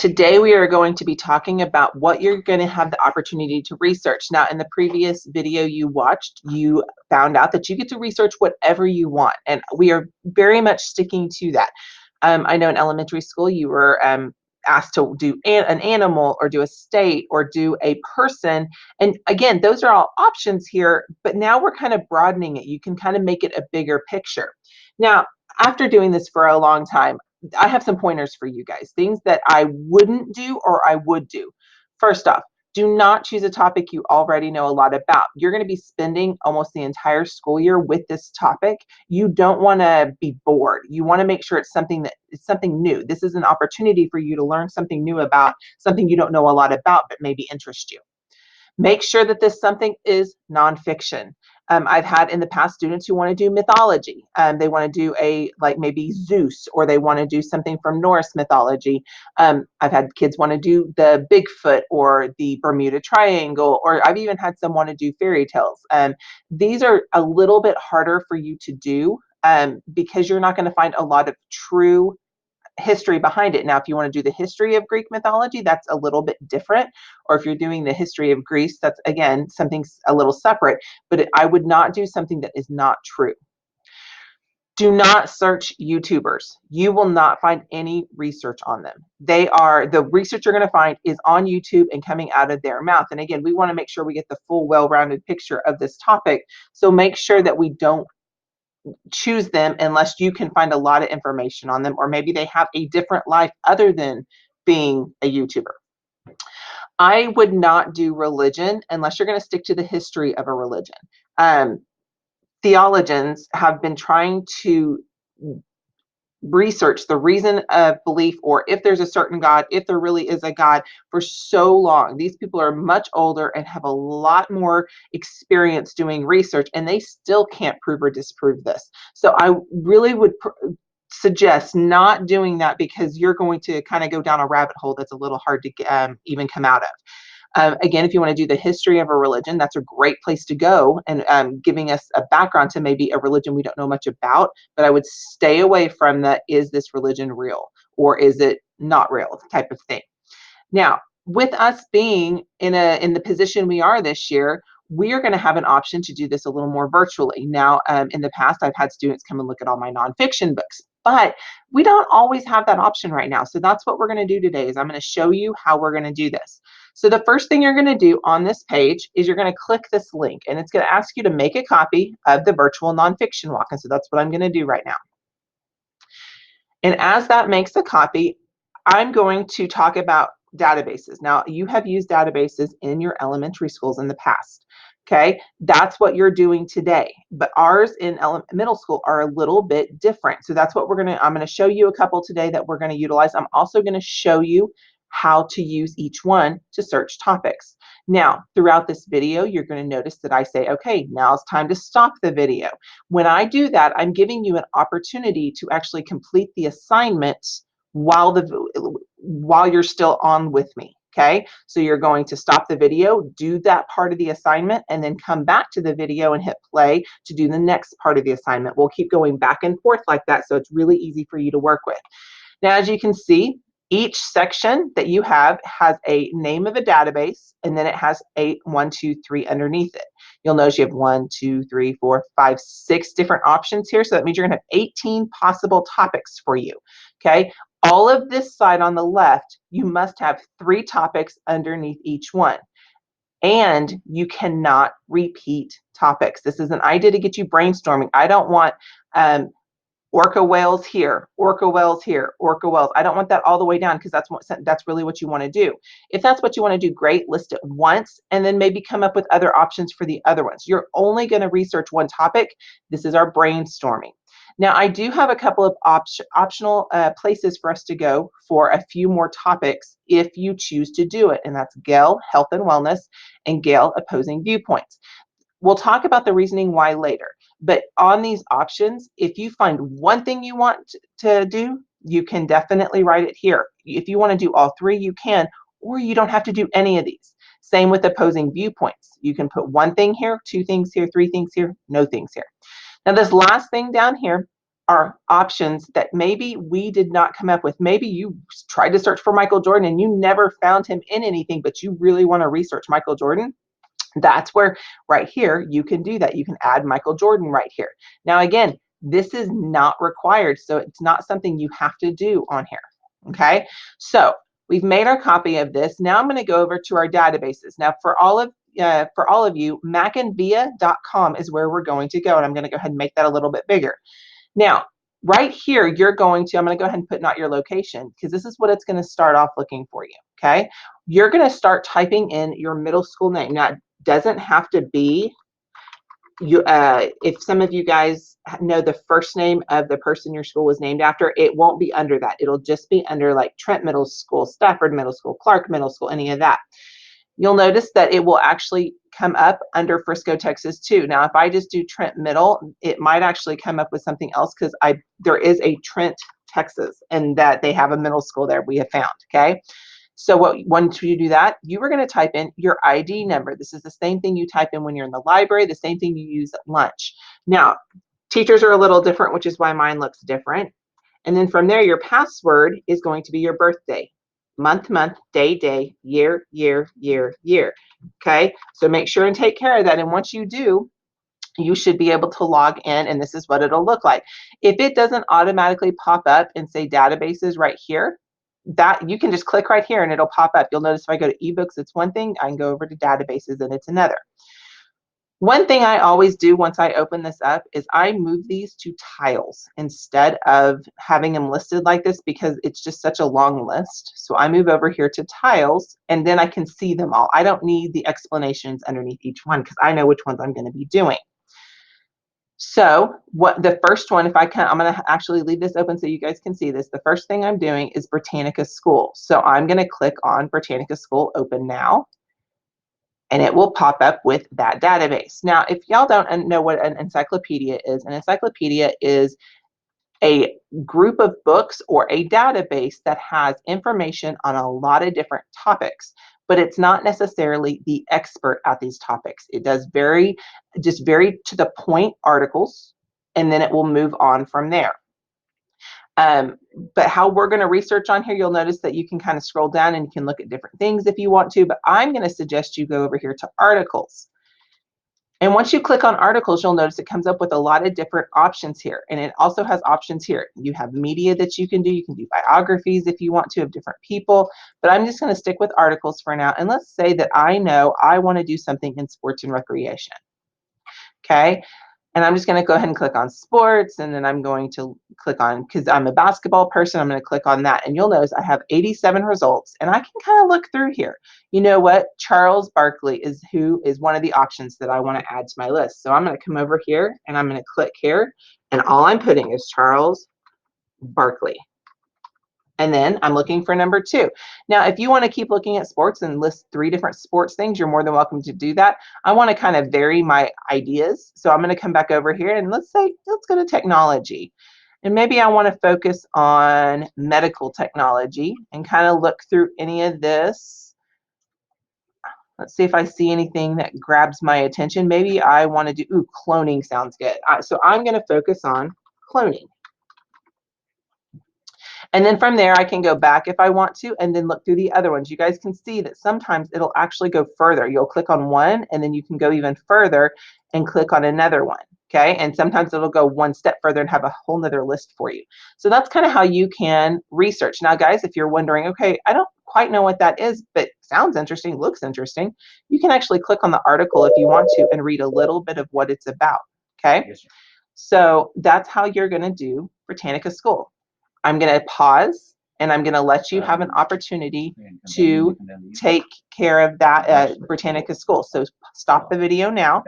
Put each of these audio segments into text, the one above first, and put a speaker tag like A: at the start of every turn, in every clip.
A: Today we are going to be talking about what you're going to have the opportunity to research. Now, in the previous video you watched, you found out that you get to research whatever you want, and we are very much sticking to that. I know in elementary school you were asked to do an animal or do a state or do a person, and again, those are all options here, but now we're kind of broadening it. You can kind of make it a bigger picture. Now, after doing this for a long time, I have some pointers for you guys, things that I wouldn't do or I would do. First off, do not choose a topic you already know a lot about. You're going to be spending almost the entire school year with this topic. You don't want to be bored. You want to make sure it's something new. This is an opportunity for you to learn something new about something you don't know a lot about, but maybe interest you. Make sure that this something is nonfiction. I've had in the past students who want to do mythology. They want to do like maybe Zeus, or they want to do something from Norse mythology. I've had kids want to do the Bigfoot or the Bermuda Triangle, or I've even had some want to do fairy tales. These are a little bit harder for you to do because you're not going to find a lot of true history behind it. Now, if you want to do the history of Greek mythology, that's a little bit different. Or if you're doing the history of Greece, that's again something a little separate. But I would not do something that is not true. Do not search YouTubers. You will not find any research on them. The research you're going to find is on YouTube and coming out of their mouth. And again, we want to make sure we get the full, well-rounded picture of this topic. So make sure that we don't choose them unless you can find a lot of information on them, or maybe they have a different life other than being a YouTuber. I would not do religion unless you're going to stick to the history of a religion. Theologians have been trying to research the reason of belief, or if there's a certain God, if there really is a God, for so long. These people are much older and have a lot more experience doing research, and they still can't prove or disprove this. So I really would suggest not doing that, because you're going to kind of go down a rabbit hole that's a little hard to even come out of. Again, if you want to do the history of a religion, that's a great place to go, and giving us a background to maybe a religion we don't know much about. But I would stay away from the is this religion real or is it not real type of thing. Now, with us being in the position we are this year, we are going to have an option to do this a little more virtually. Now, in the past, I've had students come and look at all my nonfiction books, but we don't always have that option right now. So that's what we're going to do today, is I'm going to show you how we're going to do this. So the first thing you're going to do on this page is you're going to click this link, and it's going to ask you to make a copy of the virtual nonfiction walk. And so that's what I'm going to do right now. And as that makes a copy, I'm going to talk about databases. Now, you have used databases in your elementary schools in the past. Okay, that's what you're doing today. But ours in middle school are a little bit different. So that's what I'm going to show you a couple today that we're going to utilize. I'm also going to show you how to use each one to search topics. Now, throughout this video, you're going to notice that I say, okay, now it's time to stop the video. When I do that, I'm giving you an opportunity to actually complete the assignment while you're still on with me. Okay, so you're going to stop the video, do that part of the assignment, and then come back to the video and hit play to do the next part of the assignment. We'll keep going back and forth like that, so it's really easy for you to work with. Now, as you can see, each section that you have has a name of a database, and then it has a 1, 2, 3 underneath it. You'll notice you have 1, 2, 3, 4, 5, 6 different options here. So that means you're going to have 18 possible topics for you. Okay. All of this side on the left, you must have 3 topics underneath each one. And you cannot repeat topics. This is an idea to get you brainstorming. I don't want orca whales here, orca whales here, orca whales. I don't want that all the way down, because that's really what you want to do. If that's what you want to do, great, list it once, and then maybe come up with other options for the other ones. You're only going to research one topic. This is our brainstorming. Now, I do have a couple of optional places for us to go for a few more topics if you choose to do it, and that's Gale, health and wellness, and Gale, opposing viewpoints. We'll talk about the reasoning why later. But on these options, if you find one thing you want to do, you can definitely write it here. If you want to do all 3, you can, or you don't have to do any of these. Same with opposing viewpoints. You can put 1 thing here, 2 things here, 3 things here, no things here. Now, this last thing down here are options that maybe we did not come up with. Maybe you tried to search for Michael Jordan and you never found him in anything, but you really want to research Michael Jordan. That's where right here you can do that. You can add Michael Jordan right here. Now again, this is not required, so it's not something you have to do on here. Okay, so we've made our copy of this. Now I'm going to go over to our databases. Now for all of you, macandvia.com is where we're going to go, and I'm going to go ahead and make that a little bit bigger. Now right here, I'm going to go ahead and put not your location, because this is what it's going to start off looking for you. Okay, you're going to start typing in your middle school name. Now, it doesn't have to be you. If some of you guys know the first name of the person your school was named after, it won't be under that. It'll just be under like Trent Middle School, Stafford Middle School, Clark Middle School, any of that. You'll notice that it will actually come up under Frisco, Texas too. Now, if I just do Trent Middle, it might actually come up with something else, because there is a Trent, Texas, and that they have a middle school there, we have found. Okay, so once you do that, you are going to type in your ID number. This is the same thing you type in when you're in the library, the same thing you use at lunch. Now, teachers are a little different, which is why mine looks different. And then from there, your password is going to be your birthday. Month, day, year, year. Okay, so make sure and take care of that. And once you do, you should be able to log in, and this is what it'll look like. If it doesn't automatically pop up and say databases right here, that you can just click right here and it'll pop up. You'll notice if I go to ebooks, it's one thing. I can go over to databases and it's another. One thing I always do once I open this up is I move these to tiles instead of having them listed like this, because it's just such a long list. So I move over here to tiles, and then I can see them all. I don't need the explanations underneath each one, because I know which ones I'm going to be doing. So what the first one, if I can, I'm going to actually leave this open so you guys can see this. The first thing I'm doing is Britannica School. So I'm going to click on Britannica School, open now, and it will pop up with that database. Now, if y'all don't know what an encyclopedia is, an encyclopedia is a group of books or a database that has information on a lot of different topics, but it's not necessarily the expert at these topics. It does just very to the point articles, and then it will move on from there. But how we're going to research on here, you'll notice that you can kind of scroll down and you can look at different things if you want to, but I'm going to suggest you go over here to articles. And once you click on articles, you'll notice it comes up with a lot of different options here. And it also has options here. You have media that you can do. You can do biographies if you want to of different people. But I'm just going to stick with articles for now. And let's say that I know I want to do something in sports and recreation. Okay. And I'm just going to go ahead and click on sports, and then I'm going to click on, because I'm a basketball person, I'm going to click on that. And you'll notice I have 87 results, and I can kind of look through here. You know what? Charles Barkley is one of the options that I want to add to my list. So I'm going to come over here and I'm going to click here, and all I'm putting is Charles Barkley. And then I'm looking for number 2. Now, if you want to keep looking at sports and list 3 different sports things, you're more than welcome to do that. I want to kind of vary my ideas. So I'm going to come back over here and let's go to technology. And maybe I want to focus on medical technology and kind of look through any of this. Let's see if I see anything that grabs my attention. Maybe I want to do, cloning sounds good. So I'm going to focus on cloning. And then from there, I can go back if I want to, and then look through the other ones. You guys can see that sometimes it'll actually go further. You'll click on one, and then you can go even further and click on another one. Okay, and sometimes it'll go one step further and have a whole nother list for you. So that's kind of how you can research. Now, guys, if you're wondering, okay, I don't quite know what that is, but sounds interesting, looks interesting, you can actually click on the article if you want to and read a little bit of what it's about. Okay, yes, so that's how you're going to do Britannica School. I'm going to pause, and I'm going to let you have an opportunity to take care of that Britannica School. So stop the video now.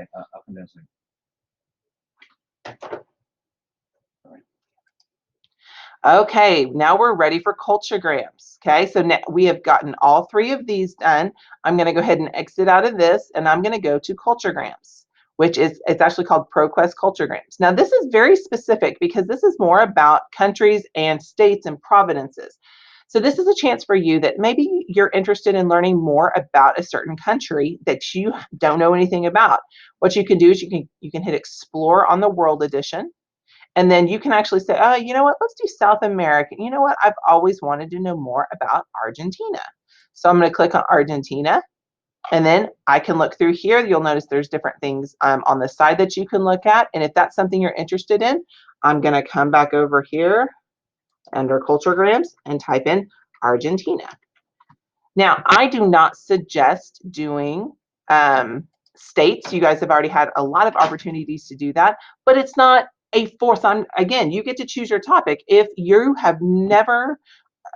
A: Okay, now we're ready for cultograms. Okay, so now we have gotten all 3 of these done. I'm going to go ahead and exit out of this, and I'm going to go to cultograms, which is, it's actually called ProQuest Cultograms. Now this is very specific because this is more about countries and states and provinces. So this is a chance for you that maybe you're interested in learning more about a certain country that you don't know anything about. What you can do is you can hit explore on the World Edition, And then you can actually say, oh, you know what, let's do South America. You know what, I've always wanted to know more about Argentina. So I'm going to click on Argentina. And then I can look through here. You'll notice there's different things on the side that you can look at. And if that's something you're interested in, I'm going to come back over here under culturograms and type in Argentina. Now, I do not suggest doing states. You guys have already had a lot of opportunities to do that, but it's not a force on. Again, you get to choose your topic. If you have never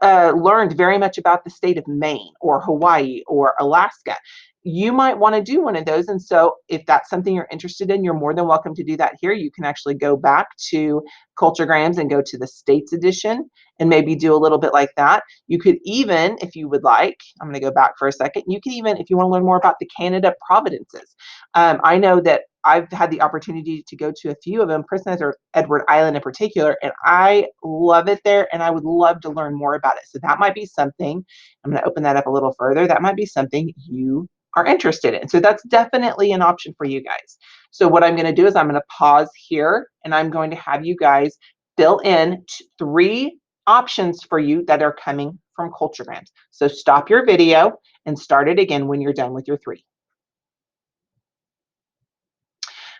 A: learned very much about the state of Maine or Hawaii or Alaska, you might want to do one of those. And so if that's something you're interested in, you're more than welcome to do that here. You can actually go back to Culturegrams and go to the States edition and maybe do a little bit like that. You could even, if you would like, I'm going to go back for a second, you can even, if you want to learn more about the Canada provinces. I know that I've had the opportunity to go to a few of them, Prince Edward Island in particular, and I love it there, and I would love to learn more about it. So that might be something, I'm going to open that up a little further, that might be something you are interested in. So that's definitely an option for you guys. So what I'm going to do is I'm going to pause here, and I'm going to have you guys fill in 3 options for you that are coming from Culturegrams. So stop your video and start it again when you're done with your 3.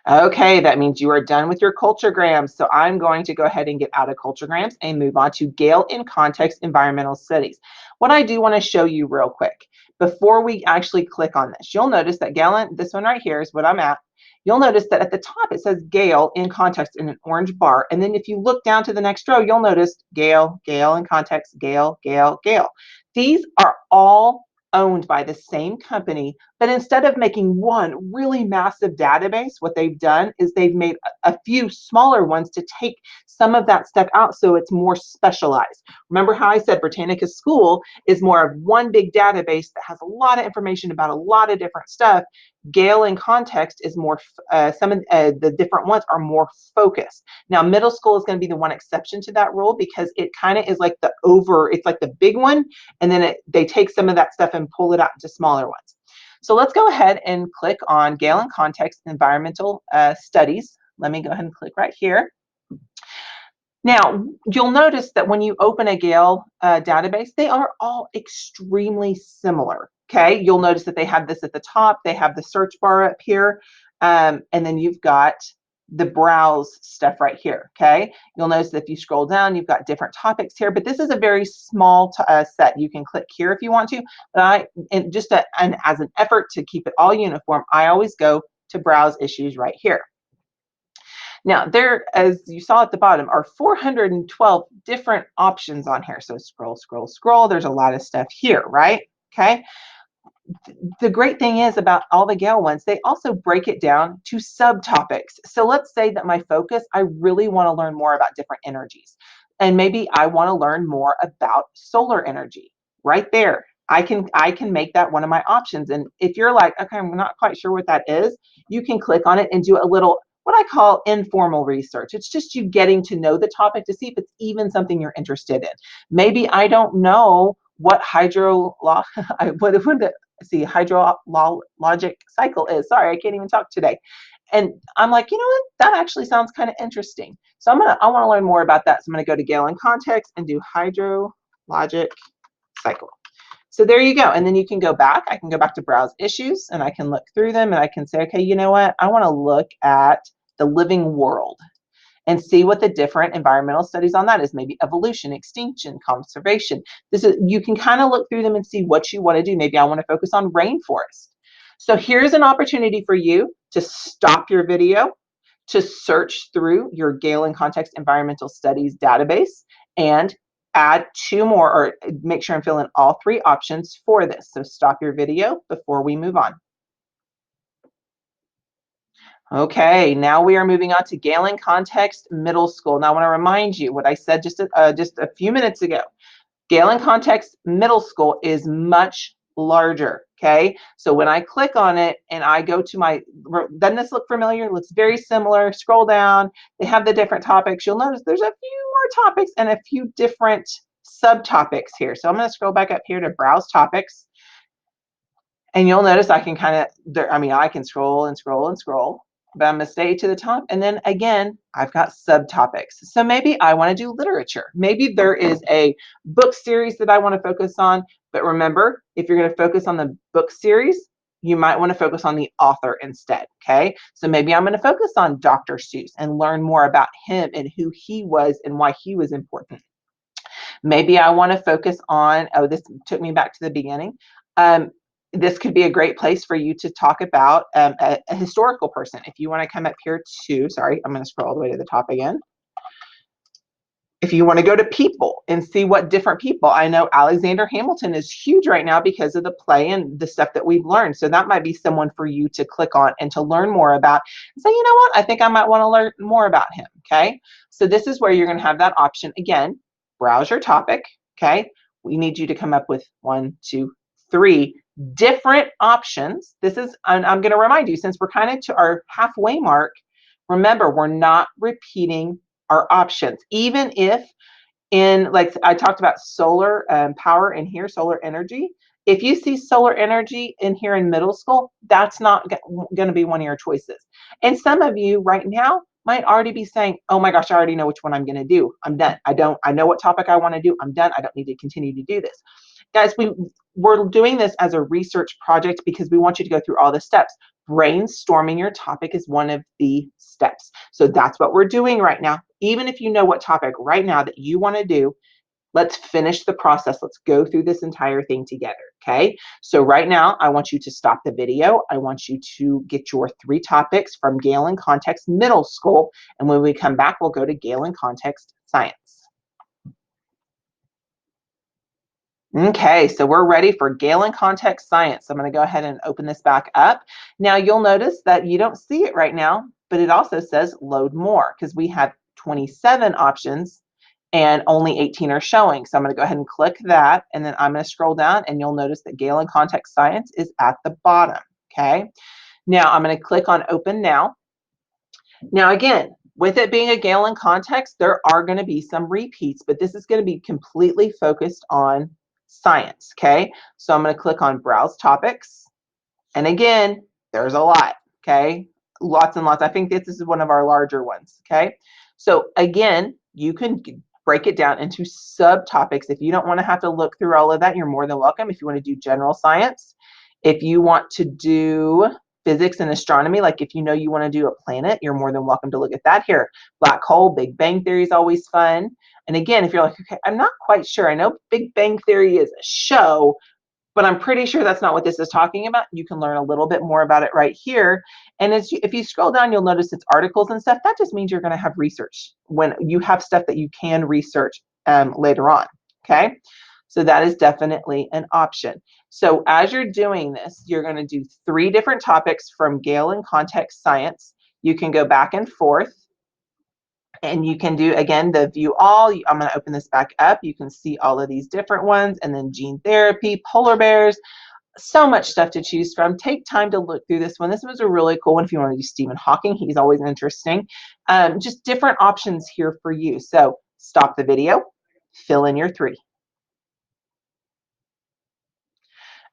A: Okay, that means you are done with your Culturegrams. So I'm going to go ahead and get out of Culturegrams and move on to Gale in Context Environmental Studies. What I do want to show you real quick before we actually click on this, you'll notice that Gale, this one right here is what I'm at. You'll notice that at the top it says Gale in Context in an orange bar. And then if you look down to the next row, you'll notice Gale, Gale in Context, Gale, Gale, Gale. These are all owned by the same company, but instead of making one really massive database, what they've done is they've made a few smaller ones to take some of that stuff out so it's more specialized. Remember how I said Britannica School is more of one big database that has a lot of information about a lot of different stuff. Gale in Context is more, some of the different ones are more focused. Now, middle school is going to be the one exception to that rule because it kind of is like it's like the big one, and then they take some of that stuff and pull it out into smaller ones. So let's go ahead and click on Gale in Context Environmental Studies. Let me go ahead and click right here. Now, you'll notice that when you open a Gale database, they are all extremely similar. Okay, you'll notice that they have this at the top, they have the search bar up here, and then you've got the browse stuff right here. Okay, you'll notice that if you scroll down, you've got different topics here, but this is a very small set. You can click here if you want to, but as an effort to keep it all uniform, I always go to browse issues right here. Now, there, as you saw at the bottom, are 412 different options on here. So scroll, scroll, scroll. There's a lot of stuff here, right? Okay. The great thing is about all the Gale ones, they also break it down to subtopics. So let's say that my focus, I really want to learn more about different energies. And maybe I want to learn more about solar energy. Right there, I can make that one of my options. And if you're like, okay, I'm not quite sure what that is, you can click on it and do a little, what I call informal research. It's just you getting to know the topic to see if it's even something you're interested in. Maybe I don't know what hydrologic cycle is. Sorry, I can't even talk today. And I'm like, you know what? That actually sounds kind of interesting. So I want to learn more about that. So I'm going to go to Gale in Context and do hydrologic cycle. So there you go. And then you can go back. I can go back to browse issues and I can look through them and I can say, okay, you know what? I want to look at the living world and see what the different environmental studies on that is. Maybe evolution, extinction, conservation. You can kind of look through them and see what you want to do. Maybe I want to focus on rainforest. So here's an opportunity for you to stop your video, to search through your Gale in Context Environmental Studies database and add 2 more, or make sure I'm filling all 3 options for this. So stop your video before we move on. Okay, now we are moving on to Gale in Context Middle School. Now I want to remind you what I said just a few minutes ago. Gale in Context Middle School is much larger, okay? So when I click on it and I go to doesn't this look familiar? It looks very similar. Scroll down, they have the different topics. You'll notice there's a few more topics and a few different subtopics here. So I'm going to scroll back up here to Browse Topics. And you'll notice I can I can scroll and scroll and scroll. but I'm going to stay to the top. And then again, I've got subtopics. So maybe I want to do literature. Maybe there is a book series that I want to focus on. But remember, if you're going to focus on the book series, you might want to focus on the author instead, okay? So maybe I'm going to focus on Dr. Seuss and learn more about him and who he was and why he was important. Maybe I want to focus on, oh, this took me back to the beginning. This could be a great place for you to talk about a historical person. If you want to come up here to, sorry, I'm going to scroll all the way to the top again. If you want to go to people and see what different people, I know Alexander Hamilton is huge right now because of the play and the stuff that we've learned. So that might be someone for you to click on and to learn more about and say, you know what, I think I might want to learn more about him, okay? So this is where you're going to have that option. Again, browse your topic, okay? We need you to come up with 1, 2, 3 different options. This is, and I'm going to remind you, since we're kind of to our halfway mark, remember, we're not repeating our options, even if in, like I talked about solar power in here, solar energy. If you see solar energy in here in middle school, that's not going to be one of your choices. And some of you right now might already be saying, oh my gosh, I already know which one I'm going to do. I'm done. I know what topic I want to do. I'm done. I don't need to continue to do this. Guys, we're doing this as a research project because we want you to go through all the steps. Brainstorming your topic is one of the steps. So that's what we're doing right now. Even if you know what topic right now that you want to do, let's finish the process. Let's go through this entire thing together, okay? So right now, I want you to stop the video. I want you to get your 3 topics from Gale in Context Middle School. And when we come back, we'll go to Gale in Context Science. Okay, so we're ready for Gale in Context Science. I'm going to go ahead and open this back up. Now you'll notice that you don't see it right now, but it also says load more because we have 27 options and only 18 are showing. So I'm going to go ahead and click that, and then I'm going to scroll down, and you'll notice that Gale in Context Science is at the bottom. Okay, now I'm going to click on Open Now. Now again, with it being a Gale in Context, there are going to be some repeats, but this is going to be completely focused on science, okay? So I'm going to click on Browse Topics. And again, there's a lot, okay? Lots and lots. I think this is one of our larger ones, okay? So again, you can break it down into subtopics. If you don't want to have to look through all of that, you're more than welcome. If you want to do general science, if you want to do physics and astronomy, like if you know you want to do a planet, you're more than welcome to look at that here. Black hole, Big Bang Theory is always fun. And again, if you're like, okay, I'm not quite sure. I know Big Bang Theory is a show, but I'm pretty sure that's not what this is talking about. You can learn a little bit more about it right here. And if you scroll down, you'll notice it's articles and stuff. That just means you're going to have research when you have stuff that you can research later on, okay? So that is definitely an option. So as you're doing this, you're going to do 3 different topics from Gale in Context Science. You can go back and forth. And you can do, again, the view all. I'm going to open this back up. You can see all of these different ones, and then gene therapy, polar bears, so much stuff to choose from. Take time to look through this one. This was a really cool one if you want to do Stephen Hawking. He's always interesting. Just different options here for you. So stop the video, fill in your 3.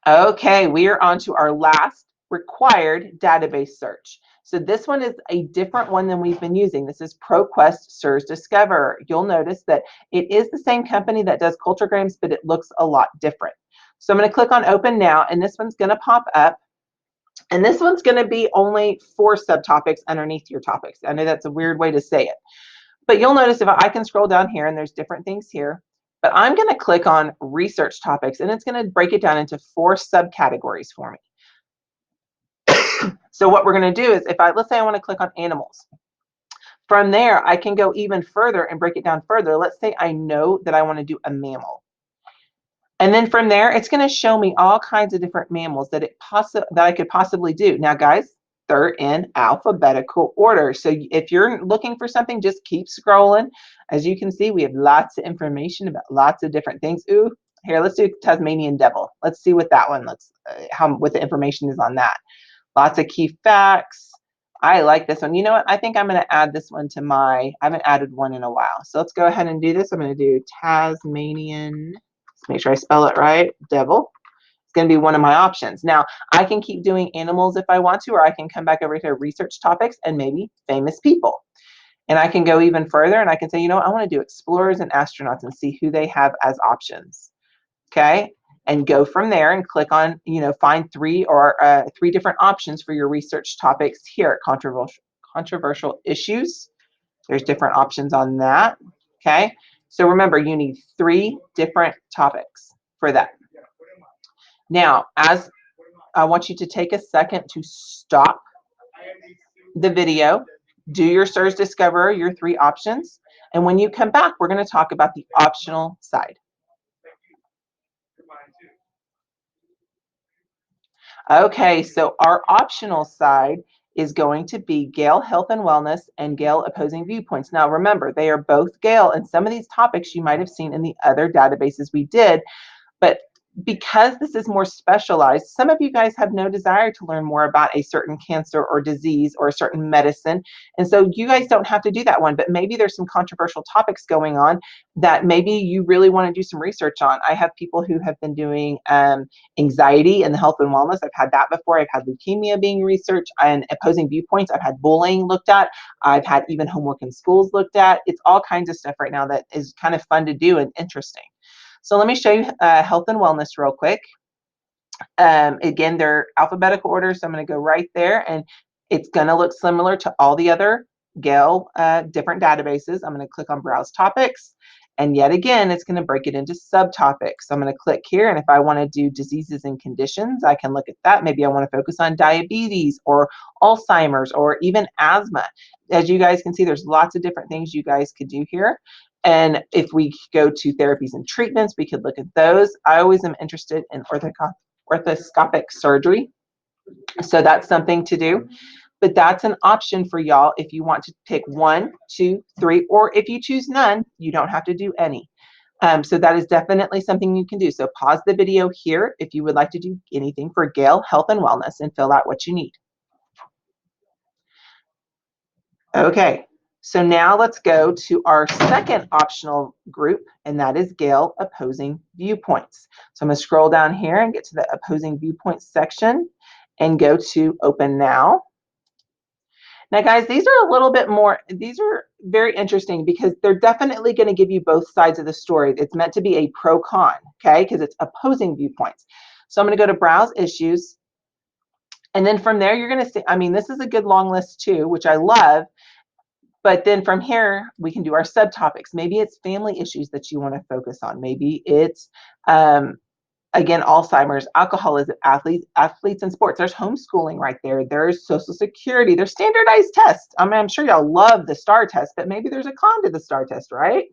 A: Okay, we are on to our last required database search. So this one is a different one than we've been using. This is ProQuest Discover. You'll notice that it is the same company that does cultograms, but it looks a lot different. So I'm going to click on Open Now, and this one's going to pop up. And this one's going to be only 4 subtopics underneath your topics. I know that's a weird way to say it. But you'll notice if I can scroll down here, and there's different things here. But I'm going to click on Research Topics, and it's going to break it down into 4 subcategories for me. So what we're going to do is, let's say I want to click on animals. From there, I can go even further and break it down further. Let's say I know that I want to do a mammal. And then from there, it's going to show me all kinds of different mammals that I could possibly do. Now, guys, they're in alphabetical order. So if you're looking for something, just keep scrolling. As you can see, we have lots of information about lots of different things. Ooh, here, let's do Tasmanian devil. Let's see what that one looks, what the information is on that. Lots of key facts. I like this one. You know what? I think I'm going to add this one to I haven't added one in a while. So let's go ahead and do this. I'm going to do Tasmanian. Let's make sure I spell it right. Devil. going to be one of my options. Now, I can keep doing animals if I want to, or I can come back over to research topics and maybe famous people. And I can go even further and I can say, you know what, I want to do explorers and astronauts and see who they have as options. Okay. And go from there and click on, you know, find three different options for your research topics here at controversial issues. There's different options on that. Okay. So remember, you need 3 different topics for that. Now, as I want you to take a second to stop the video, do your ProQuest Discover, your 3 options, and when you come back, we're going to talk about the optional side. Okay, so our optional side is going to be Gale Health and Wellness and Gale Opposing Viewpoints. Now remember, they are both Gale, and some of these topics you might have seen in the other databases we did, but because this is more specialized, some of you guys have no desire to learn more about a certain cancer or disease or a certain medicine. And so you guys don't have to do that one, but maybe there's some controversial topics going on that maybe you really want to do some research on. I have people who have been doing anxiety and health and wellness. I've had that before. I've had leukemia being researched and opposing viewpoints. I've had bullying looked at. I've had even homework in schools looked at. It's all kinds of stuff right now that is kind of fun to do and interesting. So let me show you health and wellness real quick. Again, they're alphabetical order, so I'm going to go right there, and it's going to look similar to all the other Gale different databases. I'm going to click on Browse Topics, and yet again, it's going to break it into subtopics. So I'm going to click here, and if I want to do diseases and conditions, I can look at that. Maybe I want to focus on diabetes or Alzheimer's or even asthma. As you guys can see, there's lots of different things you guys could do here. And if we go to therapies and treatments, we could look at those. I always am interested in orthoscopic surgery. So that's something to do. But that's an option for y'all if you want to pick 1, 2, 3, or if you choose none, you don't have to do any. So that is definitely something you can do. So pause the video here if you would like to do anything for Gale Health and Wellness and fill out what you need. Okay. So now let's go to our second optional group, and that is Gale Opposing Viewpoints. So I'm going to scroll down here and get to the Opposing Viewpoints section and go to Open Now. Now, guys, these are a little bit more, these are very interesting because they're definitely going to give you both sides of the story. It's meant to be a pro-con, okay, because it's opposing viewpoints. So I'm going to go to Browse Issues. And then from there, you're going to see, I mean, this is a good long list too, which I love. But then from here, we can do our subtopics. Maybe it's family issues that you want to focus on. Maybe it's, again, Alzheimer's, alcoholism, athletes and sports. There's homeschooling right there. There's Social Security. There's standardized tests. I mean, I'm sure y'all love the STAR test, but maybe there's a con to the STAR test, right?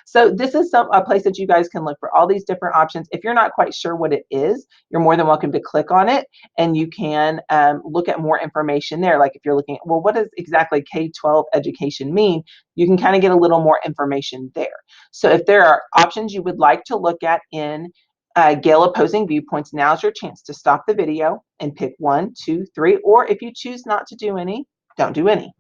A: So this is a place that you guys can look for all these different options. If you're not quite sure what it is, you're more than welcome to click on it, and you can look at more information there. Like if you're looking at, well, what does exactly K-12 education mean? You can kind of get a little more information there. So if there are options you would like to look at in Gale Opposing Viewpoints, now's your chance to stop the video and pick 1, 2, 3, or if you choose not to do any, don't do any.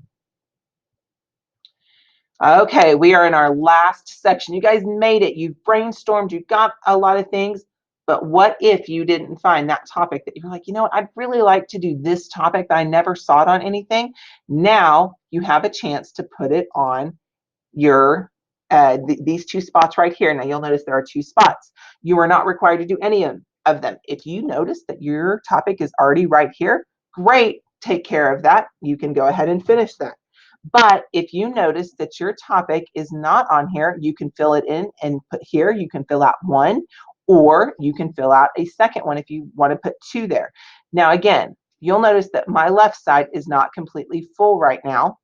A: Okay, we are in our last section. You guys made it. You've brainstormed. You've got a lot of things. But what if you didn't find that topic that you're like, you know what, I'd really like to do this topic that I never saw it on anything? Now you have a chance to put it on your these 2 spots right here. Now you'll notice there are 2 spots. You are not required to do any of them. If you notice that your topic is already right here, great, take care of that. You can go ahead and finish that. But if you notice that your topic is not on here, you can fill it in and put here. You can fill out 1, or you can fill out a second one if you want to put 2 there. Now, again, you'll notice that my left side is not completely full right now,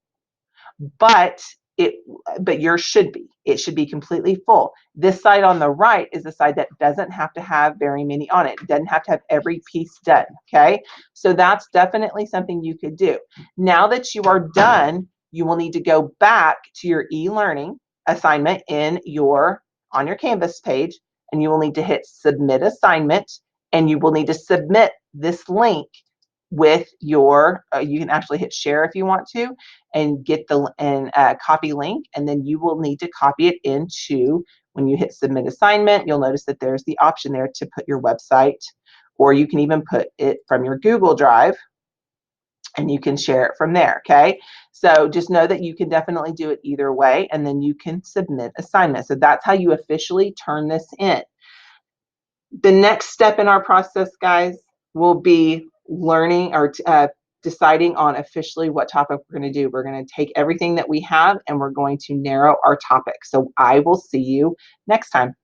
A: but yours should be. It should be completely full. This side on the right is the side that doesn't have to have very many on it. It doesn't have to have every piece done, okay? So that's definitely something you could do. Now that you are done, you will need to go back to your e-learning assignment on your Canvas page, and you will need to hit Submit Assignment, and you will need to submit this link with your, you can actually hit share if you want to, and get the copy link, and then you will need to copy it into When you hit submit assignment, you'll notice that there's the option there to put your website, or you can even put it from your Google Drive and you can share it from there, okay? So just know that you can definitely do it either way, and then you can submit assignments. So that's how you officially turn this in. The next step in our process, guys, will be learning or deciding on officially what topic we're going to do. We're going to take everything that we have and we're going to narrow our topic. So I will see you next time.